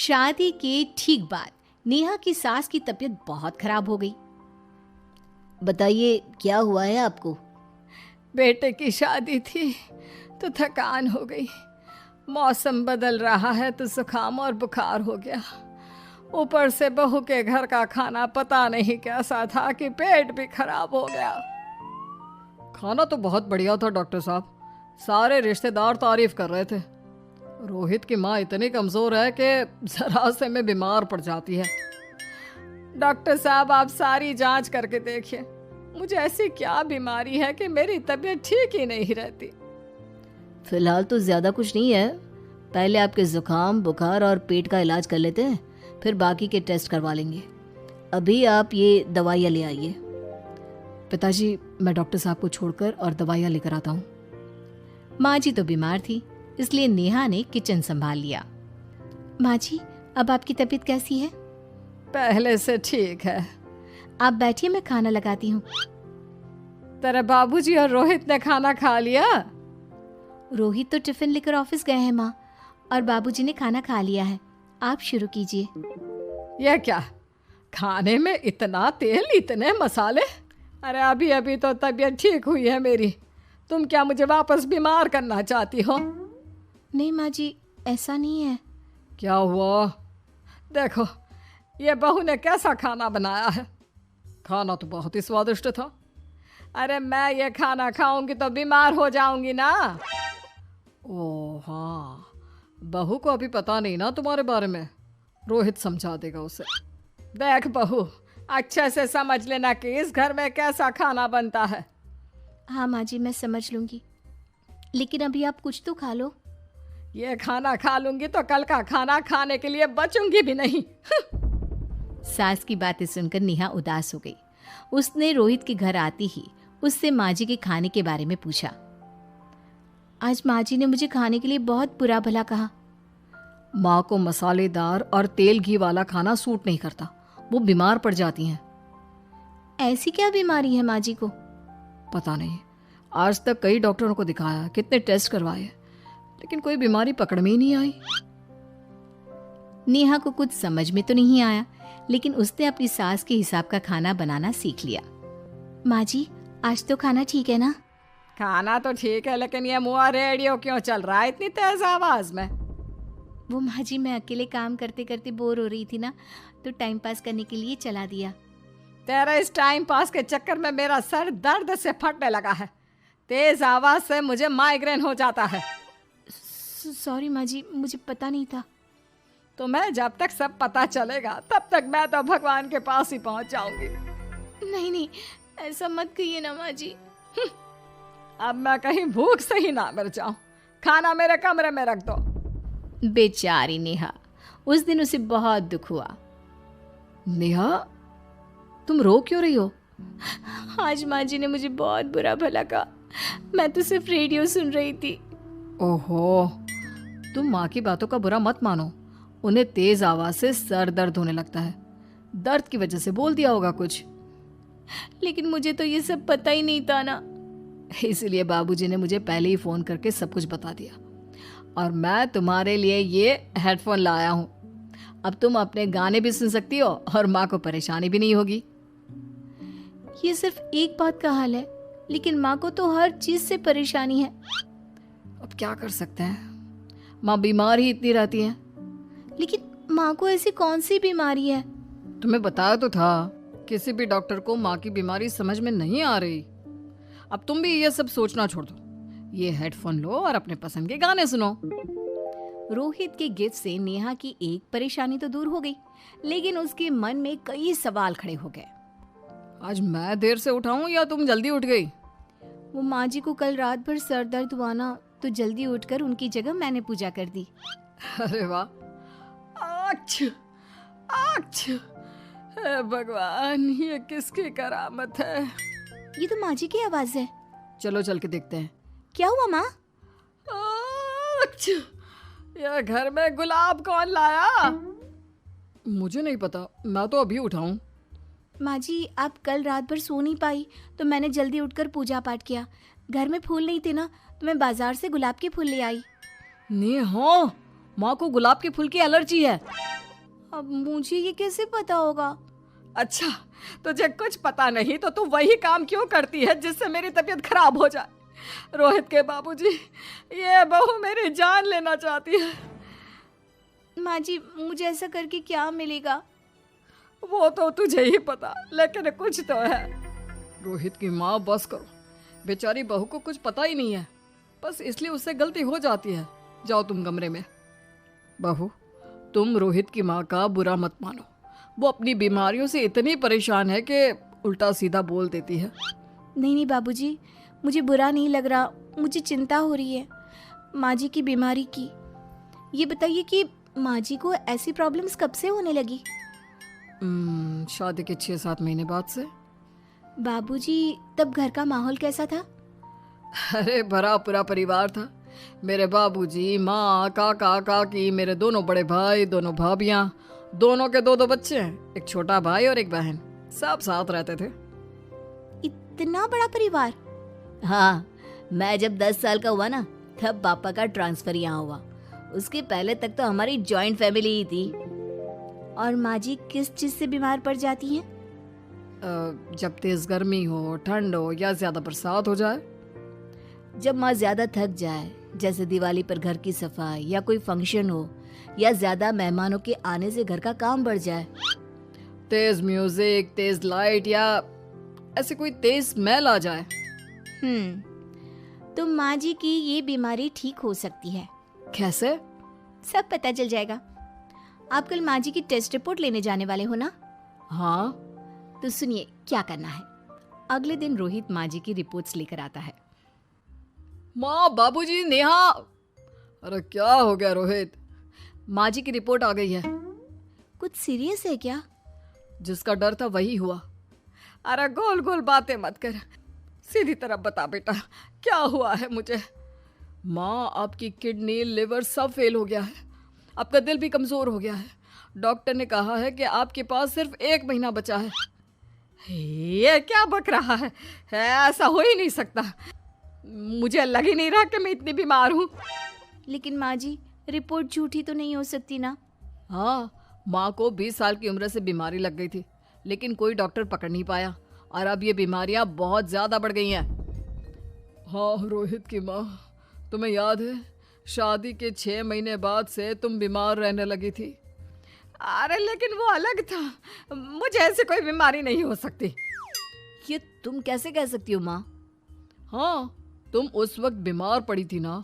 शादी के ठीक बाद नेहा की सास की तबीयत बहुत खराब हो गई। बताइए क्या हुआ है आपको? बेटे की शादी थी तो थकान हो गई। मौसम बदल रहा है तो जुकाम और बुखार हो गया। ऊपर से बहू के घर का खाना पता नहीं कैसा था कि पेट भी खराब हो गया। खाना तो बहुत बढ़िया था डॉक्टर साहब, सारे रिश्तेदार तारीफ कर रहे थे। रोहित की माँ इतनी कमज़ोर है कि जरा से में बीमार पड़ जाती है। डॉक्टर साहब आप सारी जांच करके देखिए, मुझे ऐसी क्या बीमारी है कि मेरी तबीयत ठीक ही नहीं रहती। फिलहाल तो ज़्यादा कुछ नहीं है, पहले आपके जुकाम बुखार और पेट का इलाज कर लेते हैं, फिर बाकी के टेस्ट करवा लेंगे। अभी आप ये दवाइयाँ ले आइए। पिताजी मैं डॉक्टर साहब को छोड़कर और दवाइयाँ लेकर आता हूँ। माँ जी तो बीमार थी, इसलिए नेहा ने किचन संभाल लिया। माँ जी अब आपकी तबीयत कैसी है? पहले से ठीक है। आप बैठिए, मैं खाना लगाती हूँ। तेरे बाबूजी और रोहित ने खाना खा लिया? रोहित तो टिफिन लेकर ऑफिस गए हैं माँ, और बाबूजी ने खाना खा लिया है। आप शुरू कीजिए। यह क्या, खाने में इतना तेल इतने मसाले? अरे अभी अभी तो तबीयत ठीक हुई है मेरी, तुम क्या मुझे वापस बीमार करना चाहती हो? नहीं माँ जी, ऐसा नहीं है। क्या हुआ? देखो ये बहू ने कैसा खाना बनाया है। खाना तो बहुत ही स्वादिष्ट था। अरे मैं ये खाना खाऊंगी तो बीमार हो जाऊंगी ना। ओह हाँ, बहू को अभी पता नहीं ना तुम्हारे बारे में, रोहित समझा देगा उसे। देख बहू, अच्छे से समझ लेना कि इस घर में कैसा खाना बनता है। हाँ माँ जी, मैं समझ लूँगी, लेकिन अभी आप कुछ तो खा लो। ये खाना खा लूंगी तो कल का खाना खाने के लिए बचूंगी भी नहीं। सास की बातें सुनकर नेहा उदास हो गई। उसने रोहित के घर आते ही उससे माँ जी के खाने के बारे में पूछा। आज माँ जी ने मुझे खाने के लिए बहुत बुरा भला कहा। माँ को मसालेदार और तेल घी वाला खाना सूट नहीं करता, वो बीमार पड़ जाती हैं। ऐसी क्या बीमारी है माँ जी को? पता नहीं, आज तक कई डॉक्टरों को दिखाया, कितने टेस्ट करवाए, लेकिन कोई बीमारी पकड़ में ही नहीं आई। नेहा को कुछ समझ में तो नहीं आया, लेकिन उसने अपनी सास के हिसाब का खाना बनाना सीख लिया। माँ जी आज तो खाना ठीक है ना? खाना तो ठीक है, लेकिन ये मुआ रेडियो क्यों चल रहा है इतनी तेज आवाज में? वो माँ जी मैं अकेले काम करते करते बोर हो रही थी ना, तो टाइम पास करने के लिए चला दिया। तेरा इस टाइम पास के चक्कर में मेरा सर दर्द से फटने लगा है। तेज आवाज से मुझे माइग्रेन हो जाता है। सॉरी माँ जी, मुझे पता नहीं था। तुम्हें जब तक सब पता चलेगा तब तक मैं तो भगवान के पास ही पहुंच जाऊंगी। नहीं नहीं, ऐसा मत कहिए ना माँ जी। अब मैं कहीं भूख से ही ना मर जाऊं। खाना मेरे कमरे में रख दो। बेचारी नेहा, उस दिन उसे बहुत दुख हुआ। नेहा तुम रो क्यों रही हो? आज माँ जी ने मुझे बहुत बुरा भला कहा, मैं तो सिर्फ रेडियो सुन रही थी। ओहो, तुम माँ की बातों का बुरा मत मानो, उन्हें तेज आवाज से सर दर्द होने लगता है, दर्द की वजह से बोल दिया होगा कुछ। लेकिन मुझे तो ये सब पता ही नहीं था ना, इसलिए बाबूजी ने मुझे पहले ही फोन करके सब कुछ बता दिया, और मैं तुम्हारे लिए ये हेडफोन लाया हूँ। अब तुम अपने गाने भी सुन सकती हो और माँ को परेशानी भी नहीं होगी। ये सिर्फ एक बात का हाल है, लेकिन माँ को तो हर चीज से परेशानी है। अब क्या कर सकते हैं, माँ बीमार ही इतनी रहती है। लेकिन माँ को ऐसी कौन सी बीमारी है? तुम्हें बताया तो था, किसी भी डॉक्टर को माँ की बीमारी समझ में नहीं आ रही। अब तुम भी ये सब सोचना छोड़ दो, ये हेडफोन लो और अपने पसंद के गाने सुनो। रोहित के गिफ्ट से नेहा की एक परेशानी तो दूर हो गई, लेकिन उसके मन में कई सवाल खड़े हो गए। आज मैं देर से उठाऊं या तुम जल्दी उठ गई? वो माँ जी को कल रात भर सर दर्द हुआ ना, तो जल्दी उठकर उनकी जगह मैंने पूजा कर दी। अरे वाह, अच्छा अच्छा, हे भगवान ये किसकी करामत है? ये तो माँ जी की आवाज है। चलो चल के देखते हैं। क्या हुआ माँ? अच्छा, यह घर में गुलाब कौन लाया? मुझे नहीं पता, मैं तो अभी उठा हूँ। माँ जी आप कल रात भर सो नहीं पाई, तो मैंने जल्दी उठकर पूजा पाठ किया। घर में फूल नहीं थे ना, तो मैं बाजार से गुलाब के फूल ले आई। नेहा, माँ को गुलाब के फूल की एलर्जी है। अब मुझे ये कैसे पता होगा? अच्छा, तुझे कुछ पता नहीं तो तू वही काम क्यों करती है जिससे मेरी तबीयत खराब हो जाए? रोहित के बाबूजी, ये बहू मेरी जान लेना चाहती है। माँ जी, मुझे ऐसा करके क्या मिलेगा? वो तो तुझे ही पता, लेकिन कुछ तो है। रोहित की माँ, बस करो, बेचारी बहू को कुछ पता ही नहीं है, बस इसलिए उससे गलती हो जाती है। जाओ तुम कमरे में। बहू, तुम रोहित की माँ का बुरा मत मानो, वो अपनी बीमारियों से इतनी परेशान है कि उल्टा सीधा बोल देती है। नहीं नहीं बाबूजी, मुझे बुरा नहीं लग रहा, मुझे चिंता हो रही है माँ जी की बीमारी की। ये बताइए कि माँ जी को ऐसी प्रॉब्लम्स कब से होने लगी? शादी के 6-7 महीने बाद से। बाबूजी, तब घर का माहौल कैसा था? अरे भरा पूरा परिवार था। मेरे बाबूजी, माँ, काका, काकी, मेरे दोनों बड़े भाई, दोनों भाभियाँ, दोनों के 2-2 बच्चे हैं, एक छोटा भाई और एक बहन, सब साथ रहते थे। इतना बड़ा परिवार? हाँ, मैं जब 10 साल का हुआ ना, तब पापा का ट्रांसफर यहाँ हुआ। उसके पहले तक तो हमारी जॉइंट फैमिली ही थी। और माँ जी किस चीज से बीमार पड़ जाती हैं? जब तेज गर्मी हो, ठंड हो या ज्यादा बरसात हो जाए। जब माँ ज्यादा थक जाए, जैसे दिवाली पर घर की सफाई या कोई फंक्शन हो, या ज्यादा मेहमानों के आने से घर का काम बढ़ जाए। तेज म्यूजिक, तेज लाइट या ऐसे कोई तेज स्मेल आ जाए। तो माँ जी की ये बीमारी ठीक हो सकती है। कैसे? सब पता चल जाएगा। आप कल माँ जी की टेस्ट रिपोर्ट लेने जाने वाले हो ना? हाँ। तो सुनिए क्या करना है। अगले दिन रोहित माँ जी की रिपोर्ट्स लेकर आता है। माँ, बाबूजी, नेहा। अरे क्या हो गया रोहित? माँ जी की रिपोर्ट आ गई है। कुछ सीरियस है क्या? जिसका डर था वही हुआ। अरे गोल गोल बातें मत कर, सीधी तरफ बता बेटा, क्या हुआ है मुझे? माँ, आपकी किडनी, लिवर सब फेल हो गया है, आपका दिल भी कमजोर हो गया है। डॉक्टर ने कहा है कि आपके पास सिर्फ 1 महीना बचा है। ये क्या बक रहा है? ऐसा हो ही नहीं सकता। मुझे लग ही नहीं रहा कि मैं इतनी बीमार हूँ। लेकिन माँ जी, रिपोर्ट झूठी तो नहीं हो सकती ना? हाँ, माँ को 20 साल की उम्र से बीमारी लग गई थी, लेकिन कोई डॉक्टर पकड़ नहीं पाया और अब ये बीमारियां बहुत ज्यादा बढ़ गई हैं। हाँ रोहित की माँ, तुम्हें याद है शादी के 6 महीने बाद से तुम बीमार रहने लगी थी। अरे लेकिन वो अलग था, मुझे ऐसी कोई बीमारी नहीं हो सकती। ये तुम कैसे कह सकती हो माँ? हाँ, तुम उस वक्त बीमार पड़ी थी ना,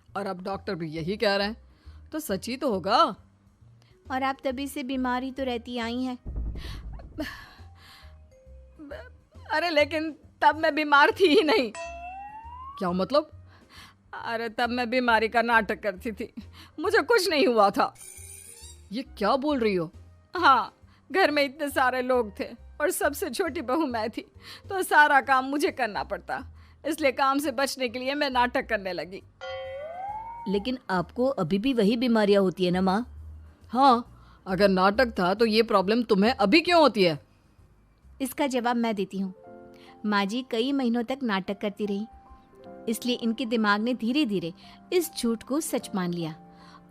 और अब डॉक्टर भी यही कह रहे हैं, तो सच ही तो होगा। और आप तभी से बीमारी तो रहती आई हैं। अरे लेकिन तब मैं बीमार थी ही नहीं। क्या मतलब? अरे तब मैं बीमारी का नाटक करती थी, मुझे कुछ नहीं हुआ था। ये क्या बोल रही हो? हाँ, घर में इतने सारे लोग थे और सबसे छोटी बहू मैं थी, तो सारा काम मुझे करना पड़ता, इसलिए काम से बचने के लिए मैं नाटक करने लगी। लेकिन आपको अभी भी वही बीमारियां होती है ना माँ? हाँ, अगर नाटक था तो ये प्रॉब्लम तुम्हें अभी क्यों होती है? इसका जवाब मैं देती हूँ। माँ जी कई महीनों तक नाटक करती रही, इसलिए इनके दिमाग ने धीरे धीरे इस झूठ को सच मान लिया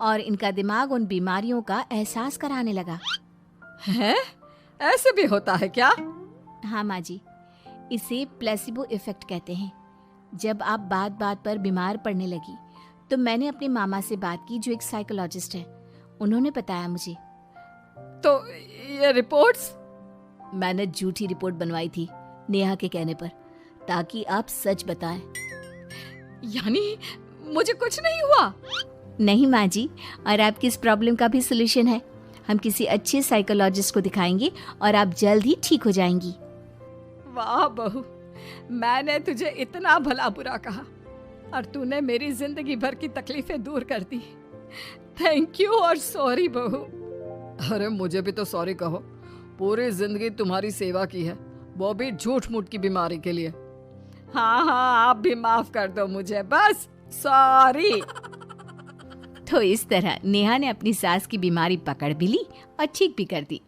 और इनका दिमाग उन बीमारियों का एहसास कराने लगा। हैं? ऐसे भी होता है क्या? हाँ माँ जी, इसे प्लेसिबो इफेक्ट कहते हैं। जब आप बात बात पर बीमार पड़ने लगी तो मैंने अपने मामा से बात की जो एक साइकोलॉजिस्ट है। उन्होंने बताया मुझे। तो ये रिपोर्ट्स? मैंने झूठी रिपोर्ट बनवाई थी नेहा के कहने पर, ताकि आप सच बताएं। यानी मुझे कुछ नहीं हुआ? नहीं माँ जी, और आपकी इस प्रॉब्लम का भी सलूशन है। हम किसी अच्छे साइकोलॉजिस्ट को दिखाएंगे और आप जल्द ही ठीक हो जाएंगी। वाह बहू, मैंने तुझे इतना भला बुरा कहा और तूने मेरी जिंदगी भर की तकलीफें दूर कर दी। थैंक यू और सॉरी बहू। अरे मुझे भी तो सॉरी कहो, पूरी जिंदगी तुम्हारी सेवा की है, वो भी झूठ मूठ की बीमारी के लिए। हाँ हाँ, आप भी माफ कर दो मुझे, बस सॉरी। तो इस तरह नेहा ने अपनी सास की बीमारी पकड़ भी ली और ठीक भी कर दी।